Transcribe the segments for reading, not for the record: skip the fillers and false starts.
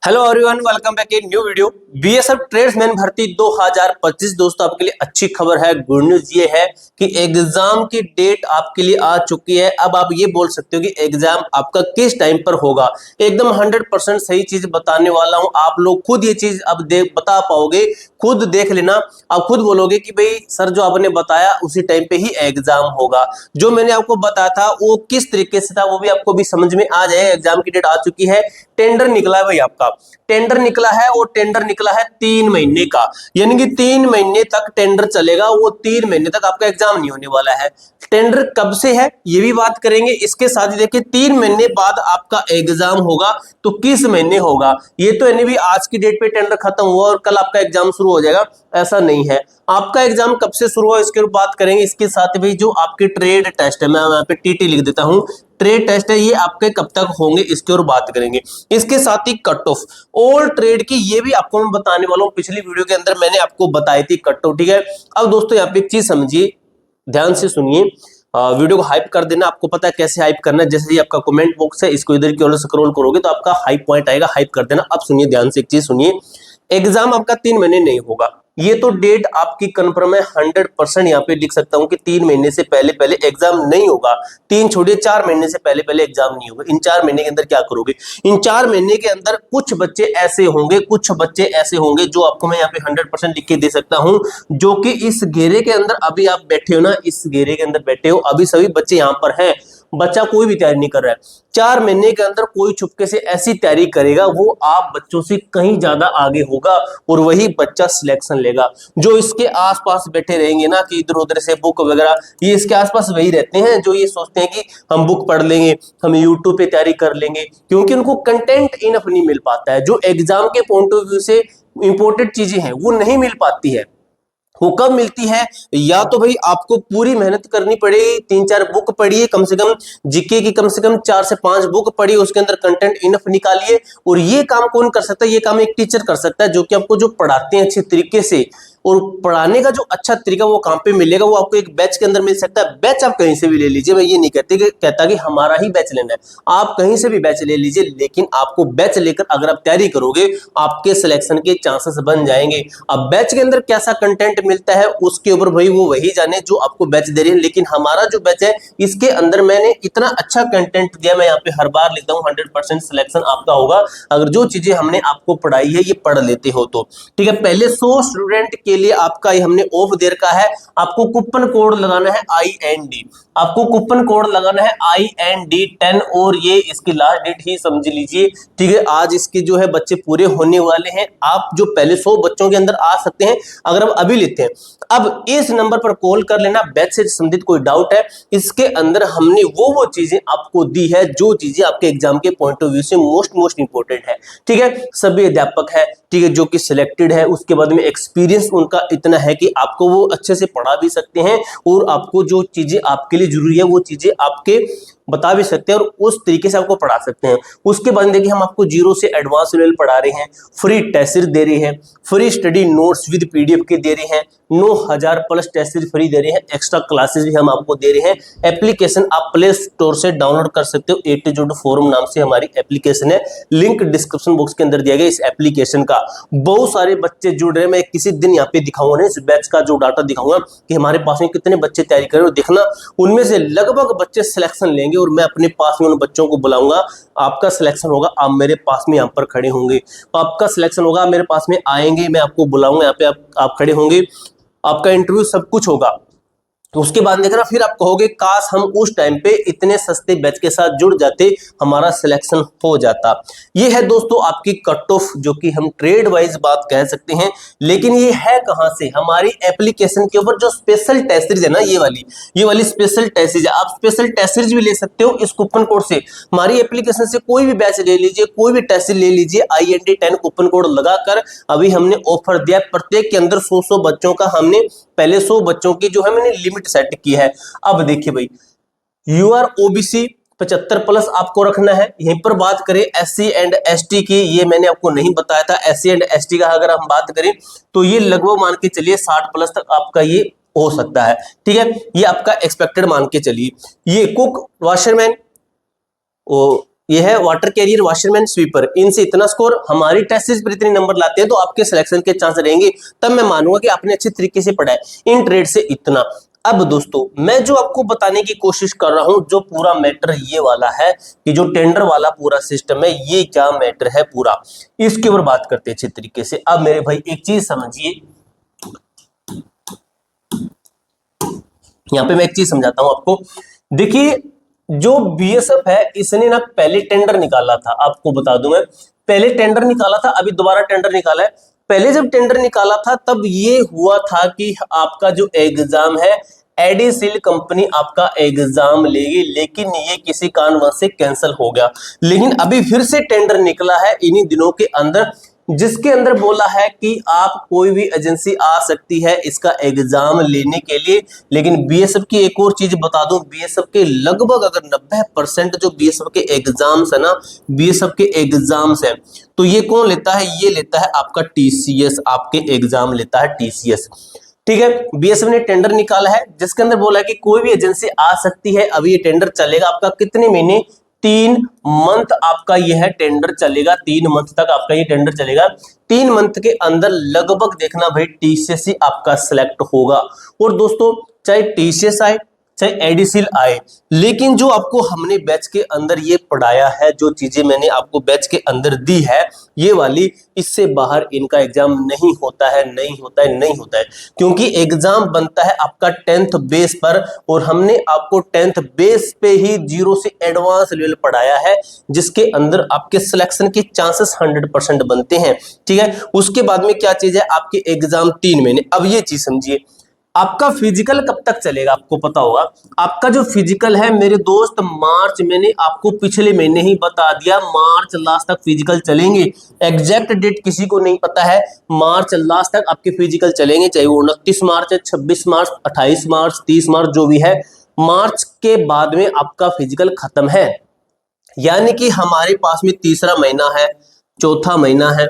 Hello everyone, welcome back in new video. BSF tradesman भर्ती 2025 दोस्तों आपके लिए अच्छी खबर है। गुड न्यूज ये है कि एग्जाम की डेट आपके लिए आ चुकी है। अब आप ये बोल सकते हो कि एग्जाम आपका किस टाइम पर होगा। एकदम 100% सही चीज बताने वाला हूं। आप लोग खुद ये चीज अब बता पाओगे, खुद देख लेना। आप खुद बोलोगे कि भाई सर जो आपने बताया उसी टाइम पे ही एग्जाम होगा। जो मैंने आपको बताया था वो किस तरीके से था वो भी आपको भी समझ में आ जाए। एग्जाम की डेट आ चुकी है, टेंडर निकला है भाई, आपका टेंडर निकला है और टेंडर निकला है 3 महीने का, यानी कि 3 महीने तक टेंडर चलेगा। वो 3 महीने तक आपका एग्जाम नहीं होने वाला है। टेंडर कब से है ये भी बात करेंगे। इसके साथ ही देखिए 3 महीने बाद आपका एग्जाम होगा, तो किस महीने होगा ये तो यानी भी आज की डेट पे टेंडर खत्म हुआ और कल आपका एग्जाम शुरू हो जाएगा, ऐसा नहीं है। आपका एग्जाम कब से शुरू हुआ इसके ऊपर बात करेंगे। इसके साथ ही जो आपके ट्रेड टेस्ट है, मैं यहाँ पे टीटी लिख देता हूँ, ट्रेड टेस्ट है, ये आपके कब तक होंगे इसके ऊपर बात करेंगे। इसके साथ ही कट ऑफ ऑल ट्रेड की ये भी आपको मैं बताने वाला हूँ। पिछली वीडियो के अंदर मैंने आपको बताई थी कट ऑफ, ठीक है। अब दोस्तों यहाँ पे एक चीज समझिए, ध्यान से सुनिए, वीडियो को हाइप कर देना। आपको पता है कैसे हाइप करना है। जैसे ही आपका कमेंट बॉक्स है इसको इधर की ओर स्क्रॉल करोगे तो आपका हाइप पॉइंट आएगा, हाइप कर देना। अब सुनिए ध्यान से, एक चीज सुनिए, एग्जाम आपका 3 महीने नहीं होगा, ये तो डेट आपकी कंफर्म है। 100% यहाँ पे लिख सकता हूँ कि 3 महीने से पहले पहले एग्जाम नहीं होगा। 3 छोड़िए, 4 महीने से पहले पहले एग्जाम नहीं होगा। इन 4 महीने के अंदर क्या करोगे? इन 4 महीने के अंदर कुछ बच्चे ऐसे होंगे, कुछ बच्चे ऐसे होंगे जो आपको मैं यहाँ पे 100% लिख के दे सकता हूँ, जो कि इस घेरे के अंदर अभी आप बैठे हो ना, इस घेरे के अंदर बैठे हो, अभी सभी बच्चे यहाँ पर हैं। बच्चा कोई भी तैयारी नहीं कर रहा है। 4 महीने के अंदर कोई चुपके से ऐसी तैयारी करेगा, वो आप बच्चों से कहीं ज्यादा आगे होगा और वही बच्चा सिलेक्शन लेगा। जो इसके आसपास बैठे रहेंगे ना कि इधर उधर से बुक वगैरह, ये इसके आसपास वही रहते हैं जो ये सोचते हैं कि हम बुक पढ़ लेंगे, हम यूट्यूब पे तैयारी कर लेंगे, क्योंकि उनको कंटेंट इनफ नहीं मिल पाता है। जो एग्जाम के पॉइंट ऑफ व्यू से इंपॉर्टेंट चीजें हैं वो नहीं मिल पाती है। वो कब मिलती है? या तो भाई आपको पूरी मेहनत करनी पड़ेगी, 3-4 बुक पढ़िए, कम से कम जीके की कम से कम 4 से 5 बुक पढ़िए, उसके अंदर कंटेंट इनफ निकालिए। और ये काम कौन कर सकता है? ये काम एक टीचर कर सकता है, जो कि आपको जो पढ़ाते हैं अच्छे तरीके से। और पढ़ाने का जो अच्छा तरीका वो कहां पे मिलेगा? वो आपको एक बैच के अंदर मिल सकता है। बैच आप कहीं से भी ले लीजिए, मैं ये नहीं कहता कि हमारा ही बैच लेना है, आप कहीं से भी बैच ले लीजिए, लेकिन आपको बैच लेकर अगर आप तैयारी करोगे आपके सिलेक्शन के चांसेस बन जाएंगे। अब बैच के अंदर कैसा कंटेंट मिलता है उसके ऊपर भाई वो वही जाने जो आपको बैच दे रहे हैं, लेकिन हमारा जो बैच है इसके अंदर मैंने इतना अच्छा कंटेंट दिया, मैं यहाँ पे हर बार लिखता हूँ 100% सिलेक्शन आपका होगा अगर जो चीजें हमने आपको पढ़ाई है ये पढ़ लेते हो तो, ठीक है। पहले 100 स्टूडेंट के लिए आपका ये हमने ऑफ दे रखा है। आपको कूपन कोड लगाना है IND, आपको कूपन कोड लगाना है IND 10 और ये इसकी लास्ट डेट ही समझ लीजिए, ठीक है। आज इसके जो है बच्चे पूरे होने वाले हैं। आप जो पहले 100 बच्चों के अंदर आ सकते हैं अगर हम अभी लेते हैं। अब इस नंबर पर कॉल कर लेना, बैच से संबंधित कोई डाउट है, इसके अंदर हमने वो चीजें आपको दी है जो चीजें आपके एग्जाम के पॉइंट ऑफ व्यू से मोस्ट इंपोर्टेंट है, ठीक है। सभी अध्यापक है, ठीक है, जो कि सिलेक्टेड है, उसके बाद में एक्सपीरियंस उनका इतना है कि आपको वो अच्छे से पढ़ा भी सकते हैं और आपको जो चीजें आपके लिए जरूरी है वो चीजें आपके बता भी सकते हैं और उस तरीके से आपको पढ़ा सकते हैं। उसके बाद देखिए हम आपको 0 से एडवांस लेवल पढ़ा रहे हैं, फ्री टेस्ट सीरीज दे रहे हैं, free study notes with PDF के दे रहे हैं, 9000 प्लस टेस्ट सीरीज फ्री दे रहे हैं, एक्स्ट्रा क्लासेस भी हम आपको दे रहे हैं। एप्लीकेशन आप प्ले स्टोर से डाउनलोड कर सकते हो, A to Z फोरम नाम से हमारी एप्लीकेशन है, लिंक डिस्क्रिप्शन बॉक्स के अंदर दिया गया। इस एप्लीकेशन का बहुत सारे बच्चे जुड़ रहे हैं। मैं किसी दिन यहाँ पे दिखाऊंगा, इस बैच का जो डाटा दिखाऊंगा कि हमारे पास में कितने बच्चे तैयारी कर रहे हो, देखना उनमें से लगभग बच्चे सिलेक्शन लेंगे और मैं अपने पास में उन बच्चों को बुलाऊंगा। आपका सिलेक्शन होगा, आप मेरे पास में यहाँ पर खड़े होंगे, आपका सिलेक्शन होगा, मेरे पास में आएंगे, मैं आपको बुलाऊंगा, यहाँ पे आप खड़े होंगे, आपका इंटरव्यू सब कुछ होगा। तो उसके बाद देखना फिर आप कहोगे काश हम उस टाइम पे इतने सस्ते बैच के साथ जुड़ जाते, हमारा सिलेक्शन हो जाता। ये है दोस्तों आपकी कट ऑफ, जो कि हम ट्रेड वाइज बात कह सकते हैं। लेकिन ये है कहां से? हमारी एप्लीकेशन के ऊपर जो स्पेशल टेस्ट सीरीज है ना, ये वाली स्पेशल टेस्ट सीरीज है। आप स्पेशल टेस्ट सीरीज भी ले सकते हो इस कूपन कोड से। हमारी एप्लीकेशन से कोई भी बैच ले लीजिए, कोई भी टेस्ट सीरीज ले लीजिए, IND 10 कूपन कोड लगाकर अभी हमने ऑफर दिया। प्रत्येक के अंदर 100 बच्चों का हमने पहले 100 बच्चों की जो है मैंने लिमिट सेट की है। अब देखिए भाई, UR OBC 75 प्लस आपको रखना है। यहीं पर बात करें SC एंड ST की, ये मैंने आपको नहीं बताया था। SC एंड ST का अगर हम बात करें तो ये लगभग मान के चलिए 60 प्लस तक आपका ये हो सकता है, ठीक है। ये आपका एक्सपेक्टेड मान के चलिए। ये कुक, वॉशरमैन, ये है वाटर कैरियर, वॉशरमैन, स्वीपर, इनसे इतना स्कोर, हमारी टेस्ट सीरीज पर इतने नंबर लाते हैं तो आपके सिलेक्शन के चांस रहेंगे, तब मैं मानूंगा कि आपने अच्छे तरीके से पढ़ा है। इन ट्रेड से इतना। अब दोस्तों मैं जो आपको बताने की कोशिश कर रहा हूं, जो पूरा मैटर ये वाला है कि जो टेंडर वाला पूरा सिस्टम है, ये क्या मैटर है पूरा, इसके ऊपर बात करते हैं अच्छे तरीके से। अब मेरे भाई एक चीज समझिए, यहां पे मैं एक चीज समझाता हूं आपको। देखिए जो बीएसएफ है इसने ना पहले टेंडर निकाला था, आपको बता दूं मैं, पहले टेंडर निकाला था, अभी दोबारा टेंडर निकाला है। पहले जब टेंडर निकाला था तब ये हुआ था कि आपका जो एग्जाम है एडिसिल कंपनी आपका एग्जाम लेगी, लेकिन ये किसी कारणवश से कैंसिल हो गया। लेकिन अभी फिर से टेंडर निकला है इन्हीं दिनों के अंदर, जिसके अंदर बोला है कि आप कोई भी एजेंसी आ सकती है इसका एग्जाम लेने के लिए। लेकिन बीएसएफ की एक और चीज बता दूं, बीएसएफ के लगभग अगर 90% जो बीएसएफ के एग्जाम्स है ना, बीएसएफ के एग्जाम्स है, तो ये कौन लेता है, ये लेता है आपका टीसीएस, आपके एग्जाम लेता है टीसीएस। ठीक है, बीएसएफ ने टेंडर निकाला है जिसके अंदर बोला है कि कोई भी एजेंसी आ सकती है। अभी ये टेंडर चलेगा आपका कितने महीने, 3 मंथ आपका यह टेंडर चलेगा, 3 मंथ तक आपका ये टेंडर चलेगा। 3 मंथ के अंदर लगभग देखना भाई टीसीएस ही आपका सिलेक्ट होगा। और दोस्तों चाहे टीसीएस आए चाहे एडिसिल आए, लेकिन जो आपको हमने बैच के अंदर ये पढ़ाया है, जो चीजें मैंने आपको बैच के अंदर दी है ये वाली, इससे बाहर इनका एग्जाम नहीं होता है, नहीं होता है, नहीं होता है। क्योंकि एग्जाम बनता है आपका 10th बेस पर, और हमने आपको 10th बेस पे ही 0 से एडवांस लेवल पढ़ाया है, जिसके अंदर आपके सिलेक्शन के चांसेस 100% बनते हैं। ठीक है, उसके बाद में क्या चीज है, आपके एग्जाम 3 महीने। अब ये चीज समझिए, आपका फिजिकल कब तक चलेगा, आपको पता होगा। आपका जो फिजिकल है मेरे दोस्त, मार्च, मैंने आपको पिछले महीने ही बता दिया, मार्च लास्ट तक फिजिकल चलेंगे। एग्जैक्ट डेट किसी को नहीं पता है, मार्च लास्ट तक आपके फिजिकल चलेंगे, चाहे वो 29 मार्च है, 26 मार्च, 28 मार्च, 30 मार्च, जो भी है। मार्च के बाद में आपका फिजिकल खत्म है, यानी कि हमारे पास में तीसरा महीना है, चौथा महीना है,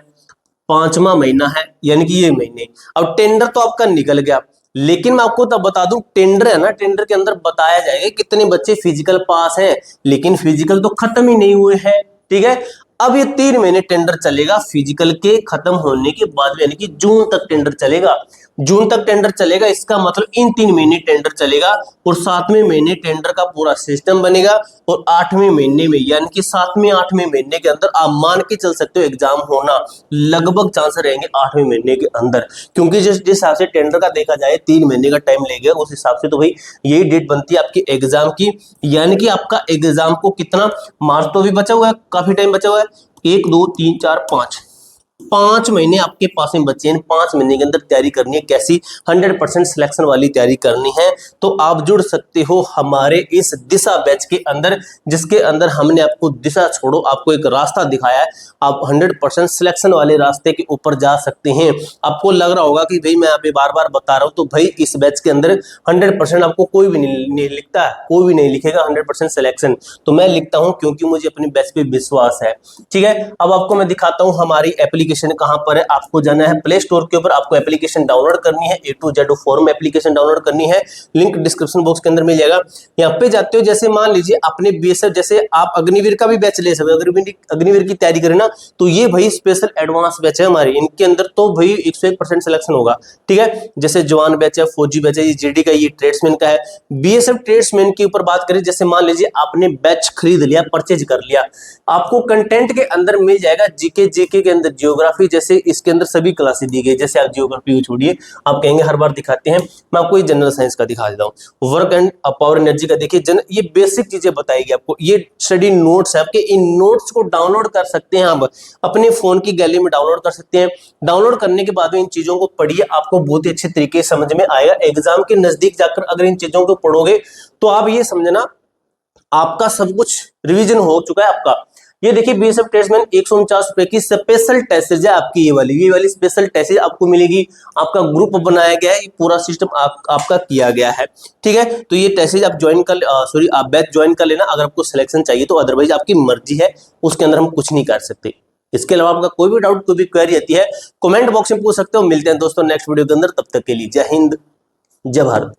5वां महीना है, यानी कि ये महीने। अब टेंडर तो आपका निकल गया, लेकिन मैं आपको तब बता दूं, टेंडर है ना, टेंडर के अंदर बताया जाएगा कितने बच्चे फिजिकल पास हैं, लेकिन फिजिकल तो खत्म ही नहीं हुए हैं। ठीक है, अब ये 3 महीने टेंडर चलेगा, फिजिकल के खत्म होने के बाद, यानी कि जून तक टेंडर चलेगा। जून तक टेंडर चलेगा, इसका मतलब इन 3 महीने टेंडर चलेगा, और 7वें महीने टेंडर का पूरा सिस्टम बनेगा, और 8वें महीने में, यानी कि 7वें 8वें महीने के अंदर आप मान के चल सकते हो एग्जाम होना लगभग चांस रहेंगे 8वें महीने के अंदर। क्योंकि जिस हिसाब से टेंडर का देखा जाए 3 महीने का टाइम लगेगा, उस हिसाब से तो भाई यही डेट बनती है आपके एग्जाम की। यानी कि आपका एग्जाम को कितना, मार्च तो भी बचा हुआ है, काफी टाइम बचा हुआ है, 1 2 3 4 5 महीने आपके पास में बचे हैं। 5 महीने के अंदर तैयारी करनी है, कैसी, 100% सिलेक्शन वाली तैयारी करनी है। तो आप जुड़ सकते हो हमारे इस दिशा बैच के अंदर, जिसके अंदर हमने आपको दिशा छोड़ो, आपको एक रास्ता दिखाया है, आप 100% सिलेक्शन वाले रास्ते के ऊपर जा सकते हैं। आपको लग रहा होगा कि भाई मैं अभी बार बार बता रहा हूं, तो भाई इस बैच के अंदर 100% आपको कोई भी नहीं लिखता है, कोई भी नहीं लिखेगा 100% सिलेक्शन, तो मैं लिखता हूं क्योंकि मुझे अपने बैच पे विश्वास है। ठीक है, अब आपको मैं दिखाता हूं हमारी एप्लीकेशन कहां पर है। आपको जाना है प्ले स्टोर के ऊपर, आपको एप्लीकेशन डाउनलोड करनी है, A to Z form application download करनी है, लिंक डिस्क्रिप्शन बॉक्स के अंदर मिल जाएगा। यहाँ पे जाते हो, जैसे मान लीजिए अपने बीएसएफ, जैसे आप अग्निवीर का भी बैच ले सकते हो, अग्निवीर की तैयारी करें ना, तो ये भाई स्पेशल एडवांस बैच है हमारी, इनके अंदर तो भाई 101% सिलेक्शन होगा। ठीक है, जैसे जवान बैच है, फौजी बैच है, ये जीडी का, ये ट्रेड्समैन का है। बीएसएफ ट्रेड्समैन के ऊपर बात करें, जैसे मान लीजिए आपने बैच खरीद लिया, परचेज कर लिया, आपको कंटेंट के अंदर मिल जाएगा जीके, जीके के अंदर जियोग्राफी, जैसे इसके अंदर सभी क्लासेस दी गई। जैसे आप जियोग्राफी को छोड़िए, आप कहेंगे हर बार दिखाते हैं, मैं आपको ये जनरल साइंस का दिखा देता हूँ, वर्क एंड पावर एनर्जी का देखिए, ये बेसिक चीजें बताएगी आपको, ये स्टडी नोट्स है आपके, इन नोट्स को डाउनलोड कर सकते हैं आप अपने फोन की गैलरी में, डाउनलोड कर सकते हैं। डाउनलोड करने के बाद में इन चीजों को पढ़िए, आपको बहुत ही अच्छे तरीके से समझ में आएगा। एग्जाम के नजदीक जाकर अगर इन चीजों को पढ़ोगे तो आप ये समझना आपका सब कुछ रिवीजन हो चुका है आपका। ये देखिए बीएसएफ ट्रेड्समैन 149 रुपए की स्पेशल टेस्ट है आपकी, ये वाली स्पेशल टेस्ट आपको मिलेगी। आपका ग्रुप बनाया गया है, ये पूरा सिस्टम आपका किया गया है। ठीक है, तो ये टेस्ट आप ज्वाइन कर, सॉरी आप बैच ज्वाइन कर लेना अगर आपको सिलेक्शन चाहिए तो, अदरवाइज आपकी मर्जी है, उसके अंदर हम कुछ नहीं कर सकते। इसके अलावा आपका कोई भी डाउट, कोई भी क्वेरी आती है, कमेंट बॉक्स में पूछ सकते हो। मिलते हैं दोस्तों नेक्स्ट वीडियो के अंदर, तब तक के लिए जय हिंद, जय भारत।